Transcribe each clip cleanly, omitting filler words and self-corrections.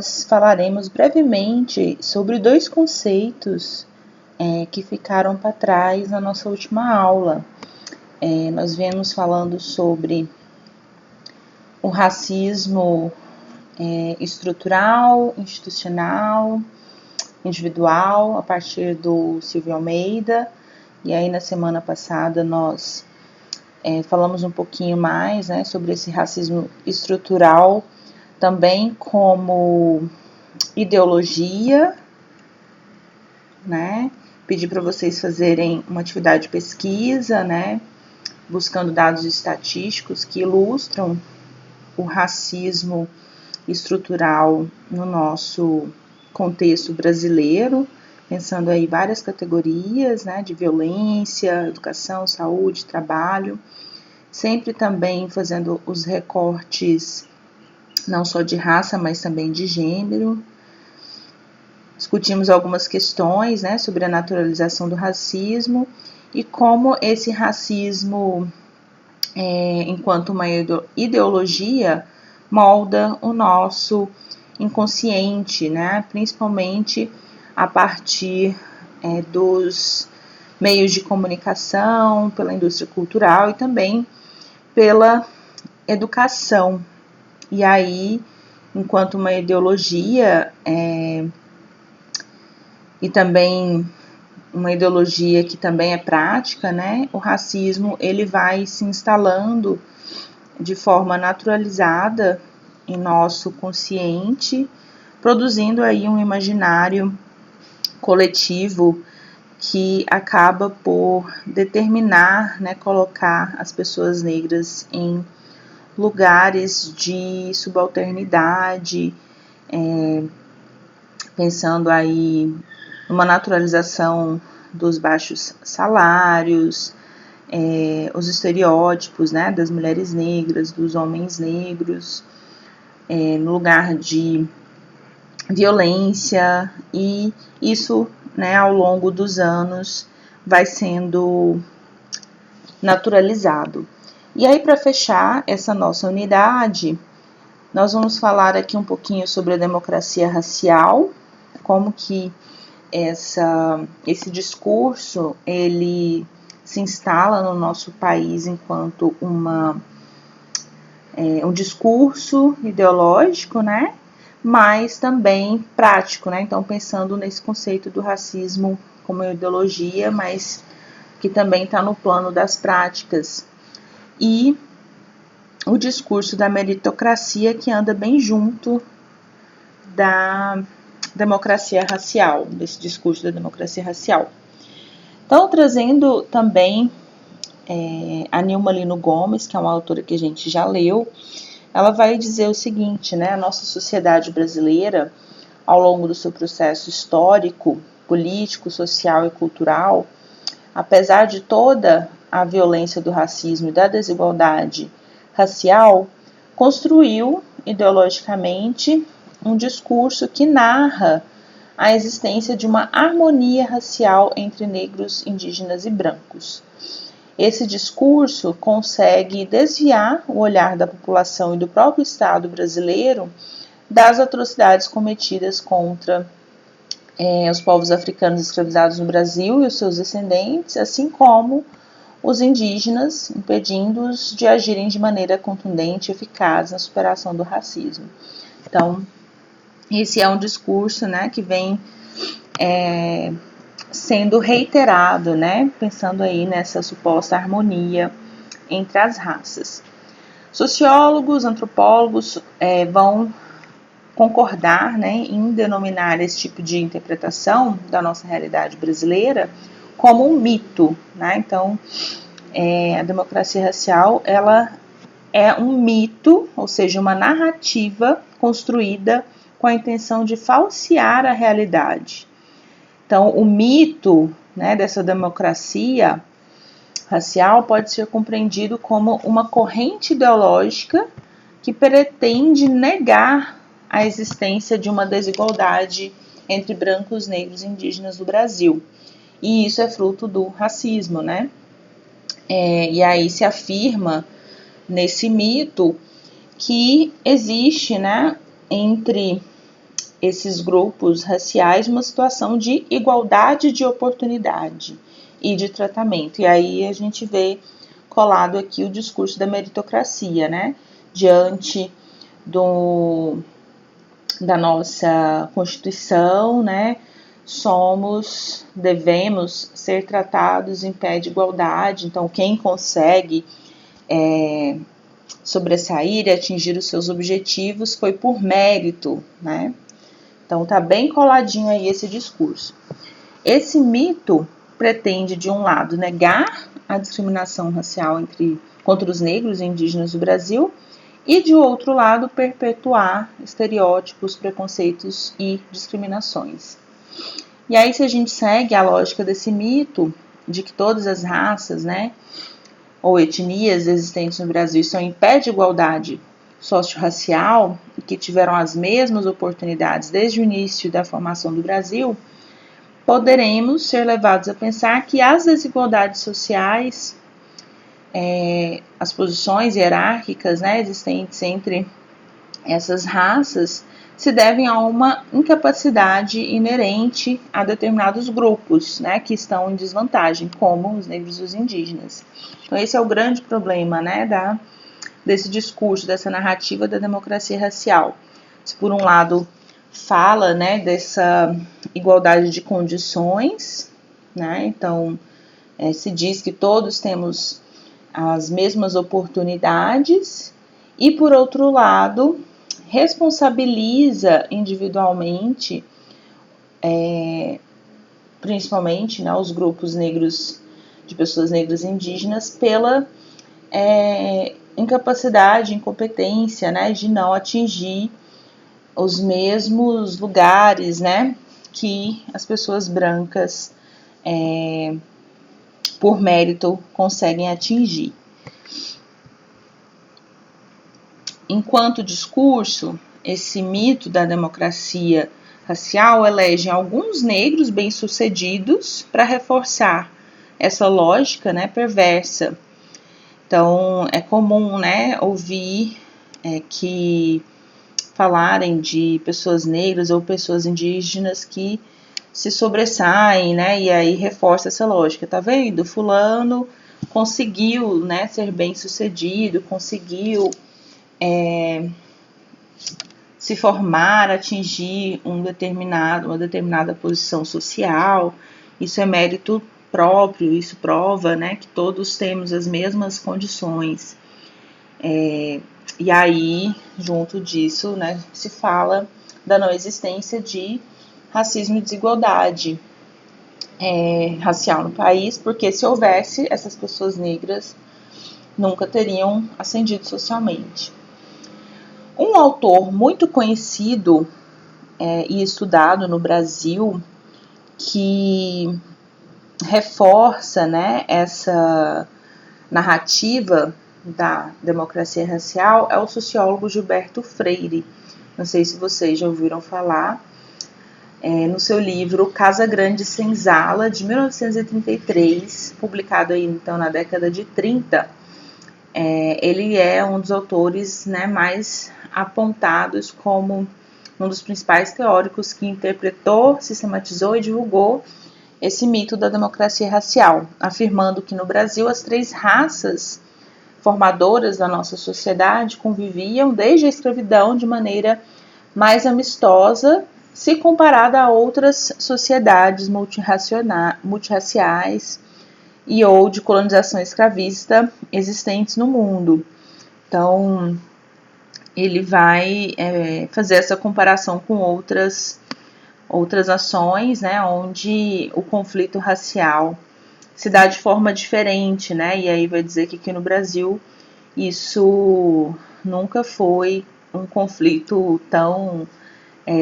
nós falaremos brevemente sobre dois conceitos que ficaram para trás na nossa última aula. Nós viemos falando sobre o racismo estrutural, institucional, individual, a partir do Silvio Almeida, e aí na semana passada nós falamos um pouquinho mais, né, sobre esse racismo estrutural, também como ideologia, né? Pedi para vocês fazerem uma atividade de pesquisa, né, buscando dados estatísticos que ilustram o racismo estrutural no nosso contexto brasileiro, pensando aí várias categorias, né, de violência, educação, saúde, trabalho, sempre também fazendo os recortes não só de raça, mas também de gênero. Discutimos algumas questões, né, sobre a naturalização do racismo e como esse racismo, enquanto uma ideologia, molda o nosso inconsciente, né, principalmente a partir dos meios de comunicação, pela indústria cultural e também pela educação. E aí, enquanto uma ideologia, e também uma ideologia que também é prática, né, o racismo ele vai se instalando de forma naturalizada em nosso consciente, produzindo aí um imaginário coletivo que acaba por determinar, né, colocar as pessoas negras em lugares de subalternidade, pensando aí numa naturalização dos baixos salários, os estereótipos, né, das mulheres negras, dos homens negros, no lugar de violência, e isso, né, ao longo dos anos vai sendo naturalizado. E aí, para fechar essa nossa unidade, nós vamos falar aqui um pouquinho sobre a democracia racial, como que esse discurso ele se instala no nosso país enquanto um discurso ideológico, né? Mas também prático, né? Então, pensando nesse conceito do racismo como ideologia, mas que também está no plano das práticas. E o discurso da meritocracia que anda bem junto da democracia racial, desse discurso da democracia racial. Então, trazendo também a Nilma Lino Gomes, que é uma autora que a gente já leu, ela vai dizer o seguinte, né, a nossa sociedade brasileira, ao longo do seu processo histórico, político, social e cultural, apesar de toda a violência do racismo e da desigualdade racial, construiu ideologicamente um discurso que narra a existência de uma harmonia racial entre negros, indígenas e brancos. Esse discurso consegue desviar o olhar da população e do próprio Estado brasileiro das atrocidades cometidas contra os povos africanos escravizados no Brasil e os seus descendentes, assim como os indígenas, impedindo-os de agirem de maneira contundente e eficaz na superação do racismo. Então, esse é um discurso, né, que vem sendo reiterado, né, pensando aí nessa suposta harmonia entre as raças. Sociólogos, antropólogos vão concordar, né, em denominar esse tipo de interpretação da nossa realidade brasileira como um mito, né? Então, a democracia racial ela é um mito, ou seja, uma narrativa construída com a intenção de falsear a realidade. Então, o mito, né, dessa democracia racial pode ser compreendido como uma corrente ideológica que pretende negar a existência de uma desigualdade entre brancos, negros e indígenas do Brasil. E isso é fruto do racismo, né? E aí se afirma nesse mito que existe, né, entre esses grupos raciais uma situação de igualdade de oportunidade e de tratamento. E aí a gente vê colado aqui o discurso da meritocracia, né? Diante da nossa Constituição, né? Devemos ser tratados em pé de igualdade. Então, quem consegue sobressair e atingir os seus objetivos foi por mérito, né? Então, tá bem coladinho aí esse discurso. Esse mito pretende, de um lado, negar a discriminação racial contra os negros e indígenas do Brasil e, de outro lado, perpetuar estereótipos, preconceitos e discriminações. E aí, se a gente segue a lógica desse mito de que todas as raças, né, ou etnias existentes no Brasil estão em pé de igualdade socio-racial e que tiveram as mesmas oportunidades desde o início da formação do Brasil, poderemos ser levados a pensar que as desigualdades sociais, as posições hierárquicas, né, existentes entre essas raças, se devem a uma incapacidade inerente a determinados grupos, né, que estão em desvantagem, como os negros e os indígenas. Então, esse é o grande problema, né, desse discurso, dessa narrativa da democracia racial. Se por um lado fala, né, dessa igualdade de condições, né, então se diz que todos temos as mesmas oportunidades, e por outro lado responsabiliza individualmente, principalmente, né, os grupos negros, de pessoas negras e indígenas, pela incapacidade, incompetência, né, de não atingir os mesmos lugares, né, que as pessoas brancas, por mérito, conseguem atingir. Enquanto discurso, esse mito da democracia racial elege alguns negros bem-sucedidos para reforçar essa lógica, né, perversa. Então, é comum, né, ouvir que falarem de pessoas negras ou pessoas indígenas que se sobressaem, né, e aí reforça essa lógica. Tá vendo? Fulano conseguiu, né, ser bem-sucedido, conseguiu se formar, atingir uma determinada posição social. Isso é mérito próprio, isso prova, né, que todos temos as mesmas condições. E aí, junto disso, né, se fala da não existência de racismo e desigualdade racial no país, porque se houvesse, essas pessoas negras nunca teriam ascendido socialmente. Um autor muito conhecido e estudado no Brasil, que reforça, né, essa narrativa da democracia racial, é o sociólogo Gilberto Freire. Não sei se vocês já ouviram falar. No seu livro Casa Grande Senzala, de 1933, publicado aí, então, na década de 30, ele é um dos autores, né, mais apontados como um dos principais teóricos que interpretou, sistematizou e divulgou esse mito da democracia racial, afirmando que no Brasil as três raças formadoras da nossa sociedade conviviam desde a escravidão de maneira mais amistosa, se comparada a outras sociedades multirraciais e ou de colonização escravista existentes no mundo. Então, ele vai fazer essa comparação com outras ações, né, onde o conflito racial se dá de forma diferente, né, e aí vai dizer que aqui no Brasil isso nunca foi um conflito tão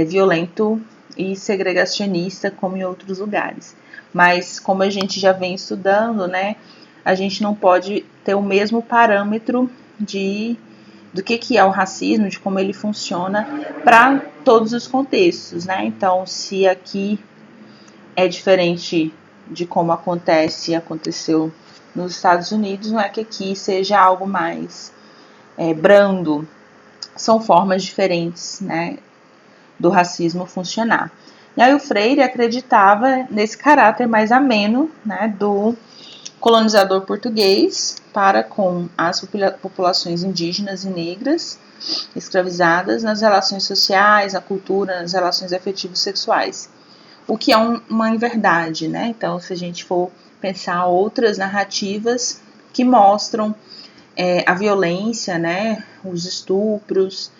violento e segregacionista como em outros lugares. Mas como a gente já vem estudando, né, a gente não pode ter o mesmo parâmetro do que é o racismo, de como ele funciona para todos os contextos, né? Então, se aqui é diferente de como aconteceu nos Estados Unidos, não é que aqui seja algo mais brando. São formas diferentes, né, do racismo funcionar. E aí o Freire acreditava nesse caráter mais ameno, né, do colonizador português para com as populações indígenas e negras escravizadas nas relações sociais, na cultura, nas relações afetivas sexuais. O que é uma inverdade, né? Então, se a gente for pensar outras narrativas que mostram a violência, né, os estupros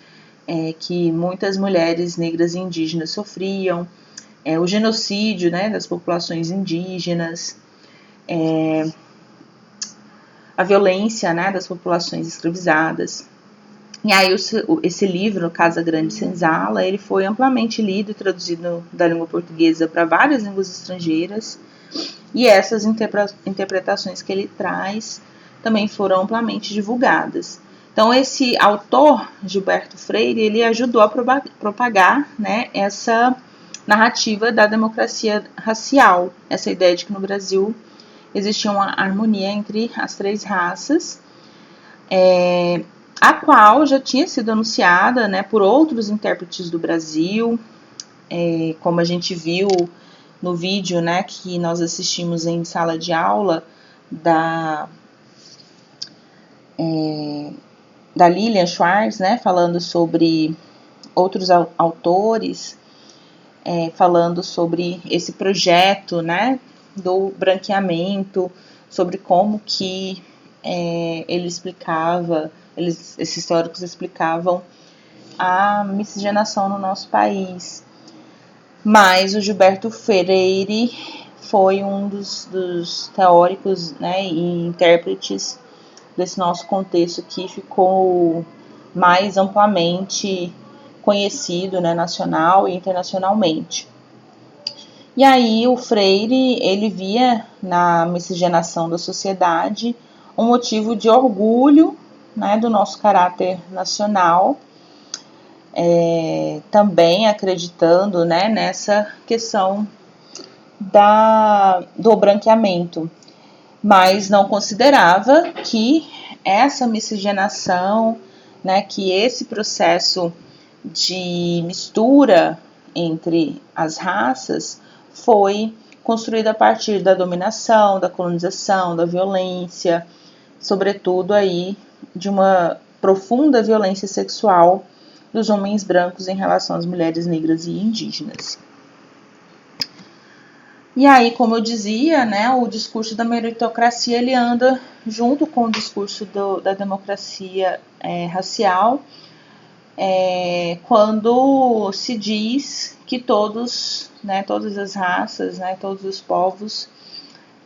que muitas mulheres negras e indígenas sofriam, o genocídio, né, das populações indígenas, a violência, né, das populações escravizadas. E aí esse livro, Casa Grande Senzala, ele foi amplamente lido e traduzido da língua portuguesa para várias línguas estrangeiras, e essas interpretações que ele traz também foram amplamente divulgadas. Então esse autor, Gilberto Freire, ele ajudou a propagar, né, essa narrativa da democracia racial, essa ideia de que no Brasil existia uma harmonia entre as três raças, a qual já tinha sido anunciada, né, por outros intérpretes do Brasil, como a gente viu no vídeo, né, que nós assistimos em sala de aula da Lilian Schwartz, né, falando sobre outros autores, falando sobre esse projeto, né, do branqueamento, sobre como que ele explicava, esses teóricos explicavam a miscigenação no nosso país. Mas o Gilberto Freire foi um dos teóricos, né, e intérpretes desse nosso contexto que ficou mais amplamente conhecido, né, nacional e internacionalmente. E aí o Freire, ele via na miscigenação da sociedade um motivo de orgulho, né, do nosso caráter nacional, também acreditando, né, nessa questão do branqueamento, mas não considerava que essa miscigenação, né, que esse processo de mistura entre as raças foi construído a partir da dominação, da colonização, da violência, sobretudo aí de uma profunda violência sexual dos homens brancos em relação às mulheres negras e indígenas. E aí, como eu dizia, né, o discurso da meritocracia ele anda junto com o discurso da democracia racial, quando se diz que todos, né, todas as raças, né, todos os povos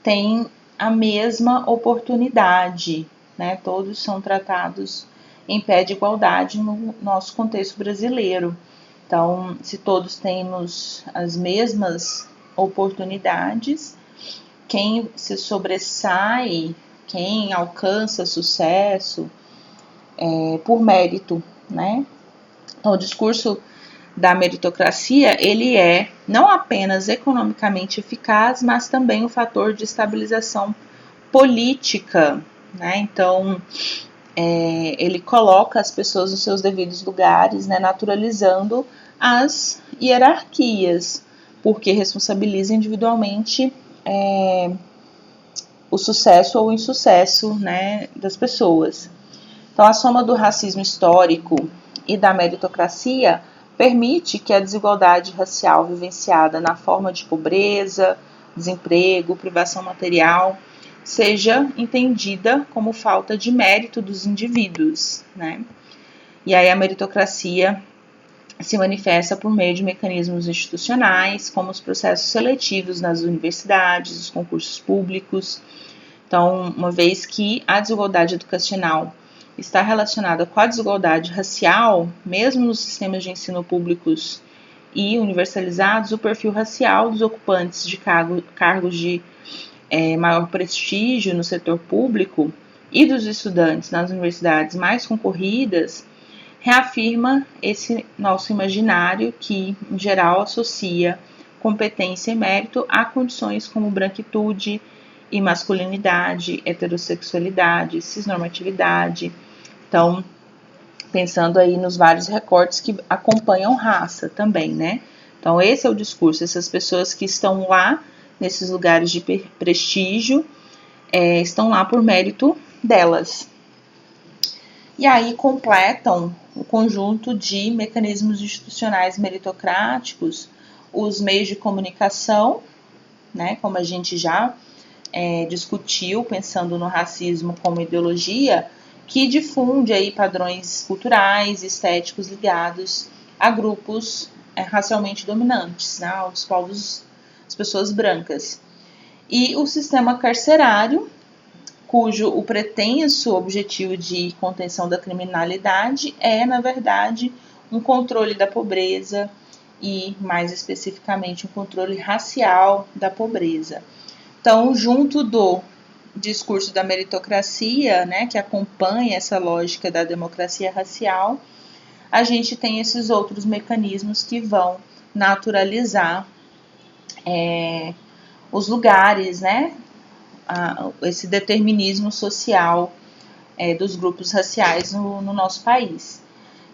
têm a mesma oportunidade, né, todos são tratados em pé de igualdade no nosso contexto brasileiro. Então, se todos temos as mesmas oportunidades, quem se sobressai, quem alcança sucesso por mérito, né? Então, o discurso da meritocracia, ele é não apenas economicamente eficaz, mas também um fator de estabilização política, né? Então, ele coloca as pessoas nos seus devidos lugares, né, naturalizando as hierarquias, porque responsabiliza individualmente o sucesso ou o insucesso, né, das pessoas. Então, a soma do racismo histórico e da meritocracia permite que a desigualdade racial vivenciada na forma de pobreza, desemprego, privação material, seja entendida como falta de mérito dos indivíduos, né? E aí a meritocracia se manifesta por meio de mecanismos institucionais, como os processos seletivos nas universidades, os concursos públicos. Então, uma vez que a desigualdade educacional está relacionada com a desigualdade racial, mesmo nos sistemas de ensino públicos e universalizados, o perfil racial dos ocupantes de cargos de maior prestígio no setor público e dos estudantes nas universidades mais concorridas reafirma esse nosso imaginário que, em geral, associa competência e mérito a condições como branquitude e masculinidade, heterossexualidade, cisnormatividade. Então, pensando aí nos vários recortes que acompanham raça também, né? Então, esse é o discurso, essas pessoas que estão lá, nesses lugares de prestígio, estão lá por mérito delas. E aí completam o conjunto de mecanismos institucionais meritocráticos, os meios de comunicação, né, como a gente já discutiu, pensando no racismo como ideologia, que difunde aí padrões culturais, estéticos ligados a grupos racialmente dominantes, né, aos povos, as pessoas brancas. E o sistema carcerário, cujo o pretenso objetivo de contenção da criminalidade é, na verdade, um controle da pobreza e, mais especificamente, um controle racial da pobreza. Então, junto do discurso da meritocracia, né, que acompanha essa lógica da democracia racial, a gente tem esses outros mecanismos que vão naturalizar os lugares, né, esse determinismo social dos grupos raciais no nosso país.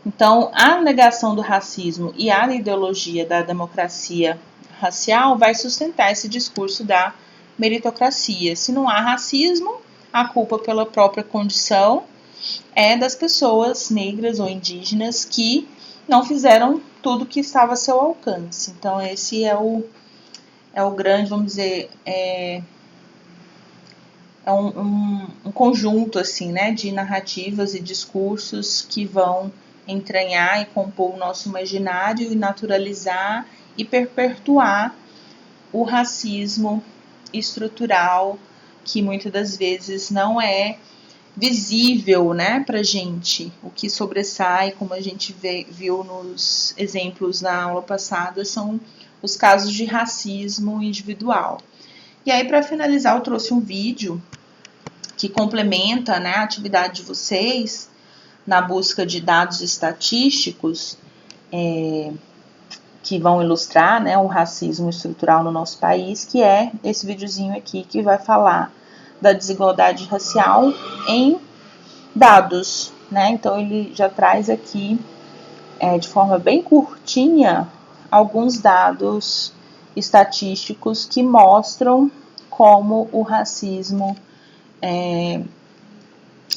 Então, a negação do racismo e a ideologia da democracia racial vai sustentar esse discurso da meritocracia. Se não há racismo, a culpa pela própria condição é das pessoas negras ou indígenas que não fizeram tudo que estava a seu alcance. Então, esse é o grande, vamos dizer, um conjunto assim, né, de narrativas e discursos que vão entranhar e compor o nosso imaginário e naturalizar e perpetuar o racismo estrutural que muitas das vezes não é visível, né, pra gente. O que sobressai, como a gente viu nos exemplos na aula passada, são os casos de racismo individual. E aí, para finalizar, eu trouxe um vídeo que complementa, né, a atividade de vocês na busca de dados estatísticos que vão ilustrar, né, o racismo estrutural no nosso país, que é esse videozinho aqui que vai falar da desigualdade racial em dados, né? Então ele já traz aqui de forma bem curtinha alguns dados estatísticos que mostram como o racismo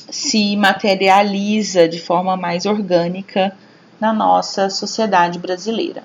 se materializa de forma mais orgânica na nossa sociedade brasileira.